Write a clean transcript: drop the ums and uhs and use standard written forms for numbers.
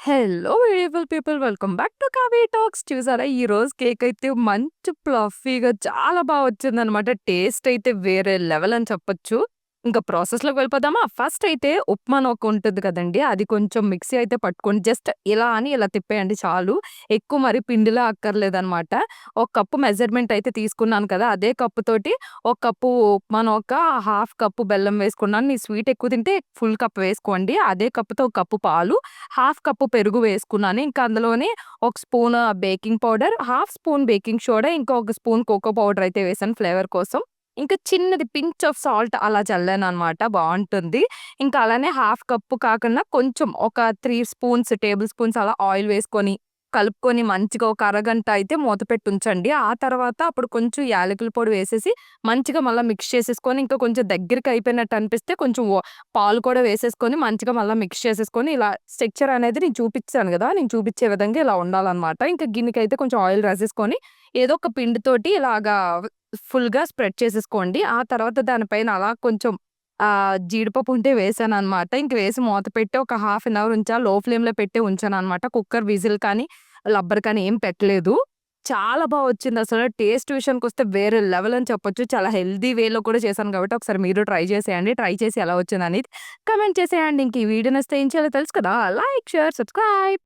Hello beautiful people welcome back to Kavi talks. చూసారా ఈ రోజు కేక్ అయితే మంచి ఫ్లఫీగా చాలా బాగా వచ్చిందనమాట. టేస్ట్ అయితే వేరే లెవెల్ అని చెప్పొచ్చు. ఇంకా ప్రాసెస్‌లోకి వెళ్ళిపోదామా? ఫస్ట్ అయితే ఉప్మా నూక ఉంటుంది కదండీ! అది కొంచెం మిక్సీ అయితే పట్టుకొని జస్ట్ ఇలా అని ఇలా తిప్పేయండి చాలు. ఎక్కువ మరి పిండిలా అక్కర్లేదనమాట. ఒక కప్పు మెజర్‌మెంట్ అయితే తీసుకున్నాను కదా! అదే కప్పుతోటి ఒక కప్పు ఉప్మా నూక, హాఫ్ కప్పు బెల్లం వేసుకున్నాను. మీరు స్వీట్ ఎక్కువ తింటే ఫుల్ కప్ వేసుకోండి. అదే కప్పుతో ఒక కప్పు పాలు, హాఫ్ కప్పు పెరుగు వేసుకున్నాను. ఇంకా అందులోనే ఒక spoon baking powder, half spoon baking soda, ఇంకా ఒక స్పూన్ కోకో పౌడర్ అయితే వేసాను ఫ్లేవర్ కోసం. ఇంకా చిన్నది పించ్ ఆఫ్ సాల్ట్ అలా చల్లాననమాట. బావుంటుంది. ఇంకా అలానే హాఫ్ కప్పు కాకుండా కొంచెం ఒక 3 స్పూన్స్, టేబుల్ స్పూన్స్ అలా ఆయిల్ వేసుకొని, కలుపుకొని మంచిగా ఒక అరగంట అయితే మూత పెట్టి ఉంచండి. ఆ తర్వాత అప్పుడు కొంచెం యాలకుల పొడి వేసేసి మంచిగా మళ్ళా మిక్స్ చేసేసుకొని, ఇంకా కొంచెం దగ్గరికి అయిపోయినట్టు అనిపిస్తే కొంచెం పాలు కూడా వేసేసుకొని మంచిగా మళ్ళా మిక్స్ చేసేసుకొని, ఇలా స్ట్రక్చర్ అనేది నేను చూపిచ్చాను గదా! నేను చూపిచ్చే విధంగా ఇలా ఉండాలనమాట. ఇంకా గిన్నెకైతే కొంచెం ఆయిల్ రాసేసుకొని ఏదో ఒక పిండితోటి ఇలాగా ఫుల్‌గా స్ప్రెడ్ చేసేసుకోండి. ఆ తర్వాత దాని పైన అలా కొంచెం జీడిపప్పు ఉంటే వేసాననమాట. ఇంక వేసి మూత పెట్టి ఒక హాఫ్ అన్ అవర్ ఉంచా. లో ఫ్లేమ్‌లో పెట్టి ఉంచాననమాట. కుక్కర్ విజిల్ కానీ, లబ్బర్ కానీ ఏం పెట్టలేదు. చాలా బా వచ్చిందసల. టేస్ట్ విషయానికొస్తే వేరే లెవెల్ అని చెప్పొచ్చు. చాలా హెల్తీ వేలో కూడా చేశాను కాబట్టి ఒకసారి మీరు ట్రై చేసేయండి. ట్రై చేసి ఎలా వచ్చిందనేది కామెంట్ చేసేయండి. ఇంక ఈ వీడియో నచ్చితే ఏం చేయాలో తెలుసు కదా! Like, share, subscribe.